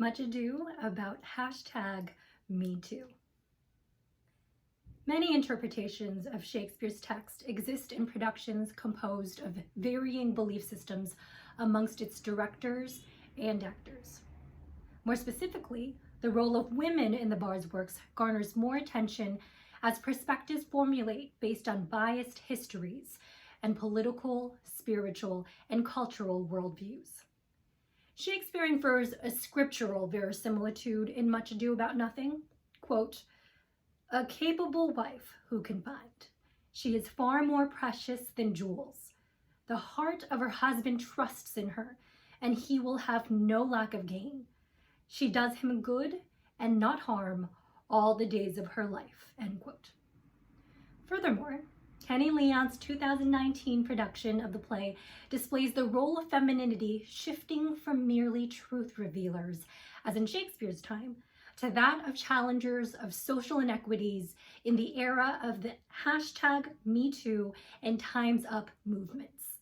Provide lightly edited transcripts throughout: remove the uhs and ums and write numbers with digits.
Much ado about #MeToo. Many interpretations of Shakespeare's text exist in productions composed of varying belief systems amongst its directors and actors. More specifically, the role of women in the bard's works garners more attention as perspectives formulate based on biased histories and political, spiritual, and cultural worldviews. Shakespeare infers a scriptural verisimilitude in Much Ado About Nothing. Quote, "A capable wife who can find. She is far more precious than jewels. The heart of her husband trusts in her, and he will have no lack of gain. She does him good and not harm all the days of her life." End quote. Furthermore, Kenny Leon's 2019 production of the play displays the role of femininity shifting from merely truth revealers, as in Shakespeare's time, to that of challengers of social inequities in the era of the #MeToo and Time's Up movements.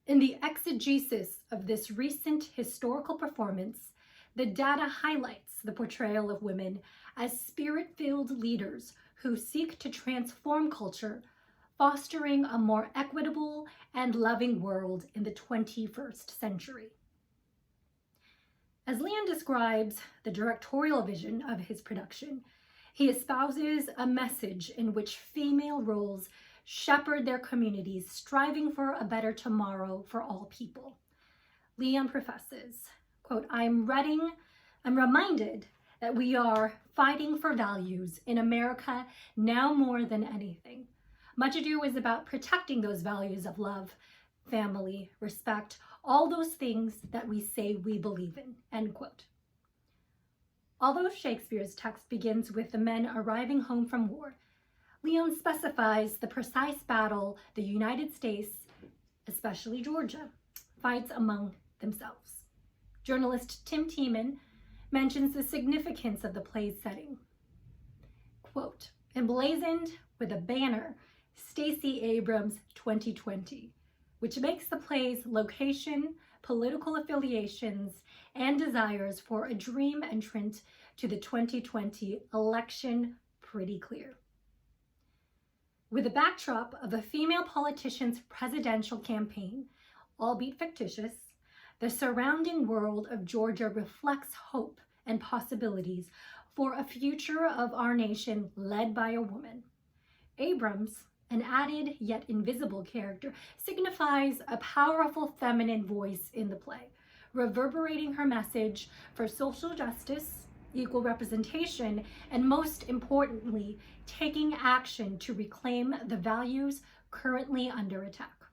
In the exegesis of this recent historical performance, the data highlights the portrayal of women as spirit-filled leaders who seek to transform culture, fostering a more equitable and loving world in the 21st century. As Leon describes the directorial vision of his production, he espouses a message in which female roles shepherd their communities, striving for a better tomorrow for all people. Leon professes, quote, I'm reminded that we are fighting for values in America now more than anything. Much Ado is about protecting those values of love, family, respect, all those things that we say we believe in," end quote. Although Shakespeare's text begins with the men arriving home from war, Leon specifies the precise battle the United States, especially Georgia, fights among themselves. Journalist Tim Tiemann mentions the significance of the play's setting. Quote, "Emblazoned with a banner, Stacey Abrams 2020, which makes the play's location, political affiliations, and desires for a dream entrant to the 2020 election pretty clear." With the backdrop of a female politician's presidential campaign, albeit fictitious, the surrounding world of Georgia reflects hope and possibilities for a future of our nation led by a woman. Abrams, an added yet invisible character, signifies a powerful feminine voice in the play, reverberating her message for social justice, equal representation, and most importantly, taking action to reclaim the values currently under attack.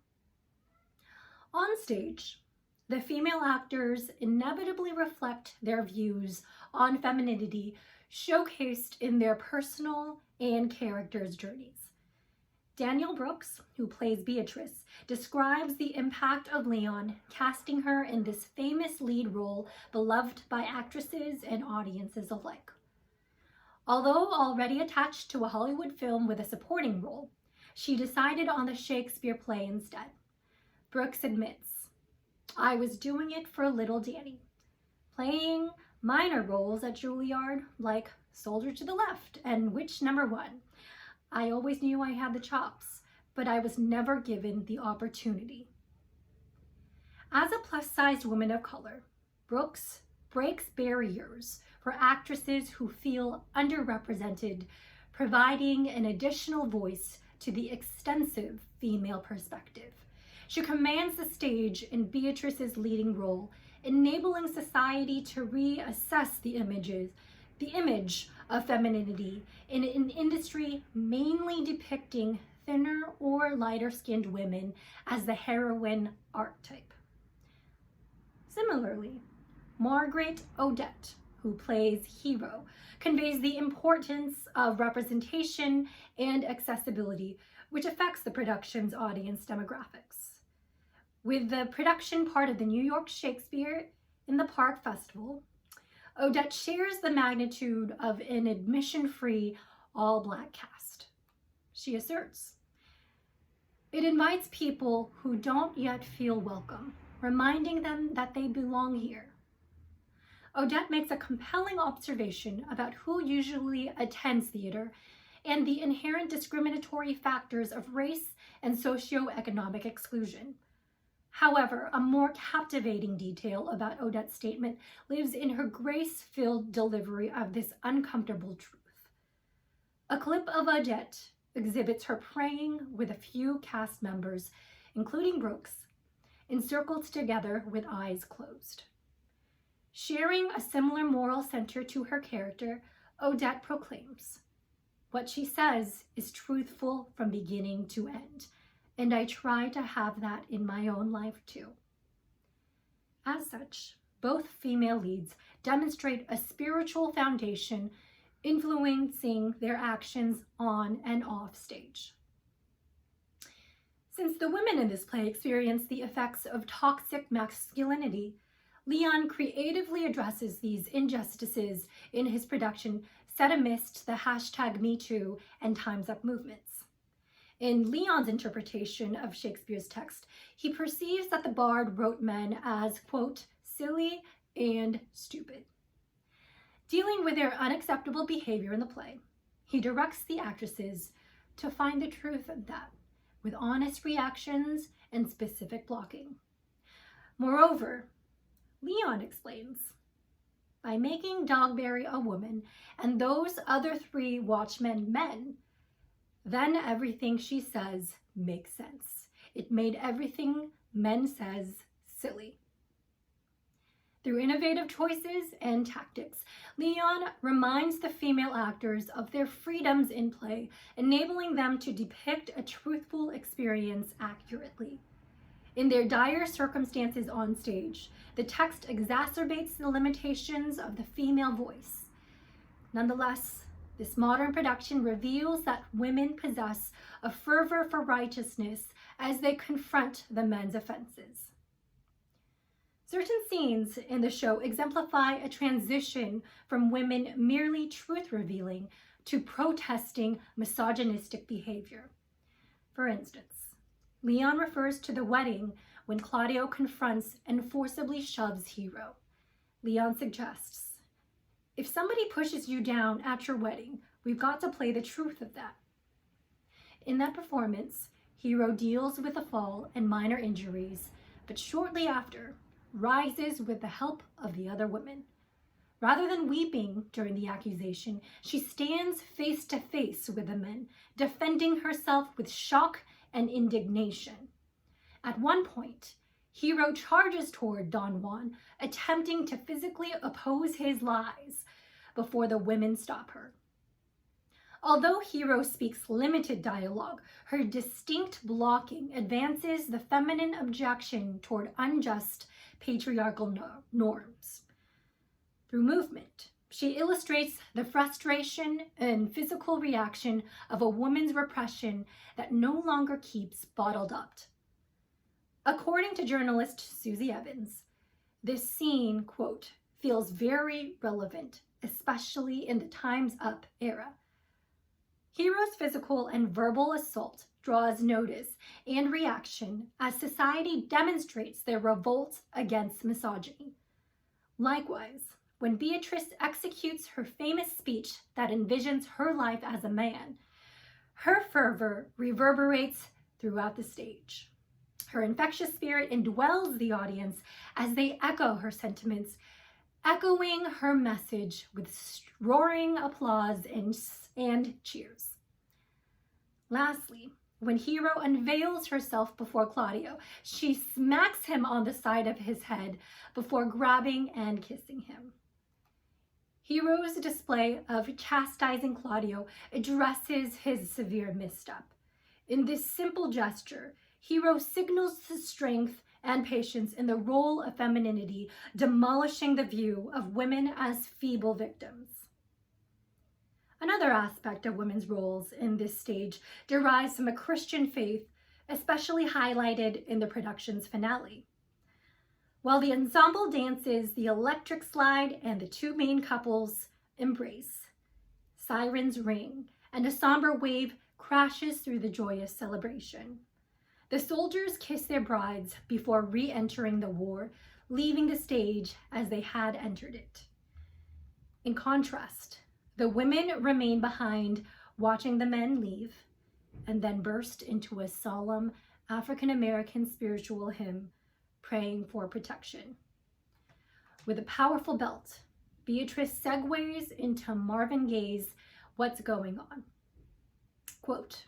On stage, the female actors inevitably reflect their views on femininity showcased in their personal and characters' journeys. Danielle Brooks, who plays Beatrice, describes the impact of Leon casting her in this famous lead role beloved by actresses and audiences alike. Although already attached to a Hollywood film with a supporting role, she decided on the Shakespeare play instead. Brooks admits, "I was doing it for little Danny, playing minor roles at Juilliard like Soldier to the Left and Witch Number 1. I always knew I had the chops, but I was never given the opportunity." As a plus-sized woman of color, Brooks breaks barriers for actresses who feel underrepresented, providing an additional voice to the extensive female perspective. She commands the stage in Beatrice's leading role, enabling society to reassess the image of femininity in an industry mainly depicting thinner or lighter-skinned women as the heroine archetype. Similarly, Margaret Odette, who plays Hero, conveys the importance of representation and accessibility, which affects the production's audience demographics. With the production part of the New York Shakespeare in the Park Festival, Odette shares the magnitude of an admission-free, all-Black cast. She asserts, "It invites people who don't yet feel welcome, reminding them that they belong here." Odette makes a compelling observation about who usually attends theater and the inherent discriminatory factors of race and socioeconomic exclusion. However, a more captivating detail about Odette's statement lives in her grace-filled delivery of this uncomfortable truth. A clip of Odette exhibits her praying with a few cast members, including Brooks, encircled together with eyes closed. Sharing a similar moral center to her character, Odette proclaims, "What she says is truthful from beginning to end, and I try to have that in my own life too." As such, both female leads demonstrate a spiritual foundation influencing their actions on and off stage. Since the women in this play experience the effects of toxic masculinity, Leon creatively addresses these injustices in his production set amidst the #MeToo and Time's Up movements. In Leon's interpretation of Shakespeare's text, he perceives that the bard wrote men as, quote, silly and stupid. Dealing with their unacceptable behavior in the play, he directs the actresses to find the truth in that, with honest reactions and specific blocking. Moreover, Leon explains, by making Dogberry a woman and those other 3 watchmen men, then everything she says makes sense. It made everything men says silly. Through innovative choices and tactics, Leon reminds the female actors of their freedoms in play, enabling them to depict a truthful experience accurately. In their dire circumstances on stage, the text exacerbates the limitations of the female voice. Nonetheless, this modern production reveals that women possess a fervor for righteousness as they confront the men's offenses. Certain scenes in the show exemplify a transition from women merely truth-revealing to protesting misogynistic behavior. For instance, Leon refers to the wedding when Claudio confronts and forcibly shoves Hero. Leon suggests, "If somebody pushes you down at your wedding, we've got to play the truth of that." In that performance, Hero deals with a fall and minor injuries, but shortly after, rises with the help of the other women. Rather than weeping during the accusation, she stands face to face with the men, defending herself with shock and indignation. At one point, Hero charges toward Don Juan, attempting to physically oppose his lies before the women stop her. Although Hero speaks limited dialogue, her distinct blocking advances the feminine objection toward unjust patriarchal norms. Through movement, she illustrates the frustration and physical reaction of a woman's repression that no longer keeps bottled up. According to journalist Susie Evans, this scene, quote, feels very relevant, especially in the Time's Up era. Hero's physical and verbal assault draws notice and reaction as society demonstrates their revolt against misogyny. Likewise, when Beatrice executes her famous speech that envisions her life as a man, her fervor reverberates throughout the stage. Her infectious spirit indwells the audience as they echo her sentiments, echoing her message with roaring applause and cheers. Lastly, when Hero unveils herself before Claudio, she smacks him on the side of his head before grabbing and kissing him. Hero's display of chastising Claudio addresses his severe misstep. In this simple gesture, Hero signals his strength and patience in the role of femininity, demolishing the view of women as feeble victims. Another aspect of women's roles in this stage derives from a Christian faith, especially highlighted in the production's finale. While the ensemble dances the electric slide and the 2 main couples embrace, sirens ring and a somber wave crashes through the joyous celebration. The soldiers kiss their brides before re-entering the war, leaving the stage as they had entered it. In contrast, the women remain behind, watching the men leave, and then burst into a solemn African-American spiritual hymn, praying for protection. With a powerful belt, Beatrice segues into Marvin Gaye's What's Going On. Quote,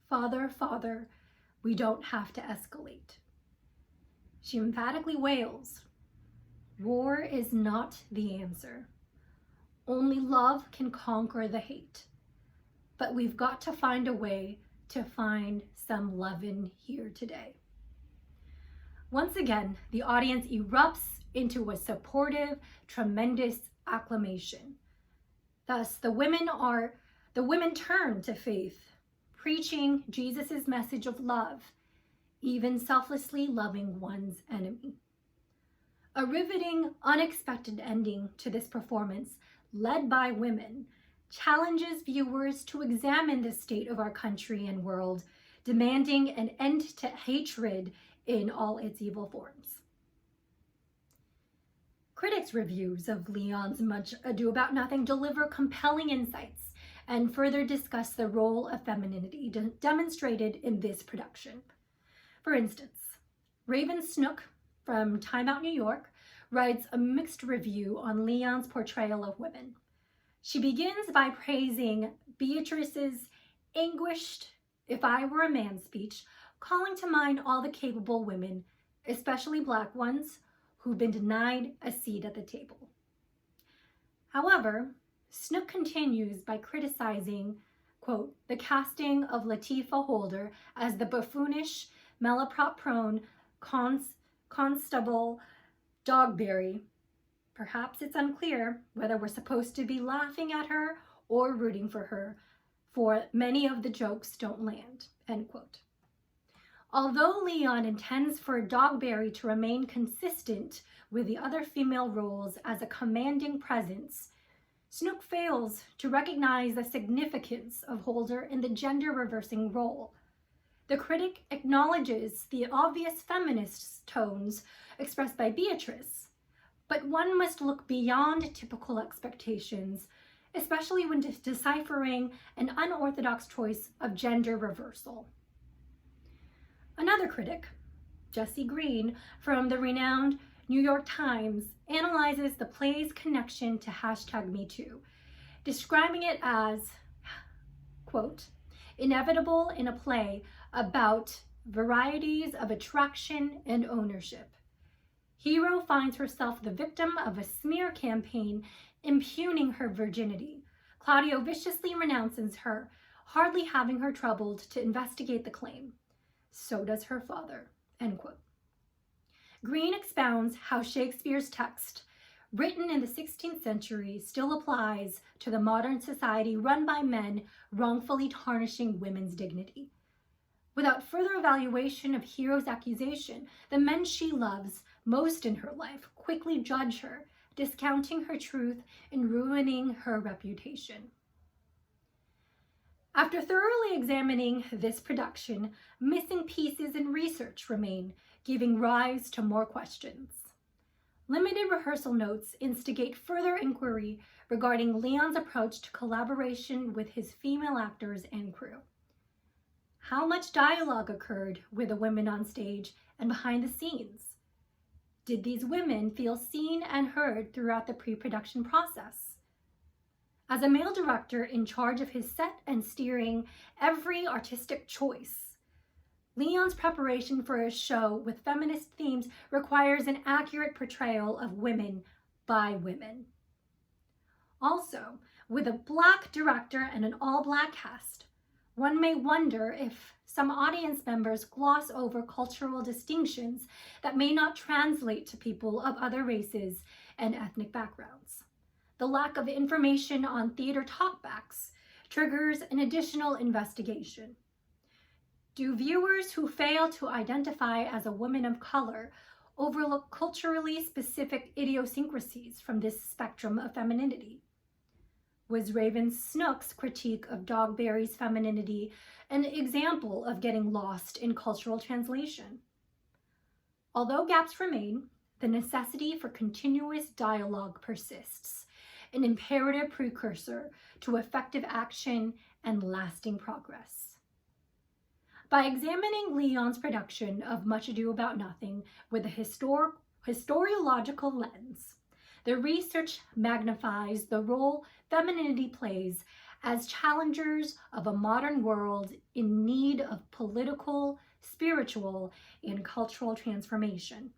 "Father, Father, we don't have to escalate." She emphatically wails, "War is not the answer. Only love can conquer the hate. But we've got to find a way to find some lovin' here today." Once again, the audience erupts into a supportive, tremendous acclamation. Thus, the women turn to faith, preaching Jesus' message of love, even selflessly loving one's enemy. A riveting, unexpected ending to this performance, led by women, challenges viewers to examine the state of our country and world, demanding an end to hatred in all its evil forms. Critics' reviews of Leon's Much Ado About Nothing deliver compelling insights and further discuss the role of femininity demonstrated in this production. For instance, Raven Snook from Time Out New York writes a mixed review on Leon's portrayal of women. She begins by praising Beatrice's anguished "if I were a man" speech, calling to mind all the capable women, especially Black ones, who've been denied a seat at the table. However, Snook continues by criticizing, quote, "the casting of Latifah Holder as the buffoonish, malaprop-prone Constable Dogberry. Perhaps it's unclear whether we're supposed to be laughing at her or rooting for her, for many of the jokes don't land," end quote. Although Leon intends for Dogberry to remain consistent with the other female roles as a commanding presence, Snook fails to recognize the significance of Holder in the gender-reversing role. The critic acknowledges the obvious feminist tones expressed by Beatrice, but one must look beyond typical expectations, especially when deciphering an unorthodox choice of gender reversal. Another critic, Jesse Green, from the renowned New York Times, analyzes the play's connection to #MeToo, describing it as, quote, "inevitable in a play about varieties of attraction and ownership. Hero finds herself the victim of a smear campaign impugning her virginity. Claudio viciously renounces her, hardly having her troubled to investigate the claim. So does her father," end quote. Green expounds how Shakespeare's text, written in the 16th century, still applies to the modern society run by men wrongfully tarnishing women's dignity. Without further evaluation of Hero's accusation, the men she loves most in her life quickly judge her, discounting her truth and ruining her reputation. After thoroughly examining this production, missing pieces in research remain, giving rise to more questions. Limited rehearsal notes instigate further inquiry regarding Leon's approach to collaboration with his female actors and crew. How much dialogue occurred with the women on stage and behind the scenes? Did these women feel seen and heard throughout the pre-production process? As a male director in charge of his set and steering every artistic choice, Leon's preparation for a show with feminist themes requires an accurate portrayal of women by women. Also, with a Black director and an all-Black cast, one may wonder if some audience members gloss over cultural distinctions that may not translate to people of other races and ethnic backgrounds. The lack of information on theater talkbacks triggers an additional investigation. Do viewers who fail to identify as a woman of color overlook culturally specific idiosyncrasies from this spectrum of femininity? Was Raven Snook's critique of Dogberry's femininity an example of getting lost in cultural translation? Although gaps remain, the necessity for continuous dialogue persists, an imperative precursor to effective action and lasting progress. By examining Leon's production of Much Ado About Nothing with a historiological lens, the research magnifies the role femininity plays as challengers of a modern world in need of political, spiritual, and cultural transformation.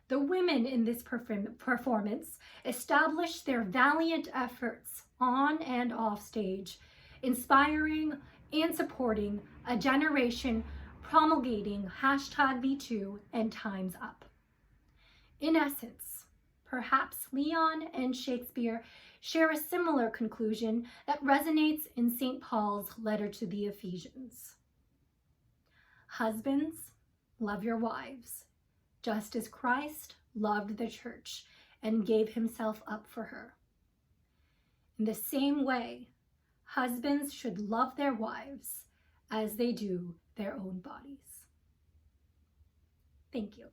The women in this performance establish their valiant efforts on and off stage, inspiring and supporting a generation promulgating #MeToo and Time's Up. In essence, perhaps Leon and Shakespeare share a similar conclusion that resonates in St. Paul's letter to the Ephesians. Husbands, love your wives, just as Christ loved the church and gave himself up for her. In the same way, husbands should love their wives as they do their own bodies. Thank you.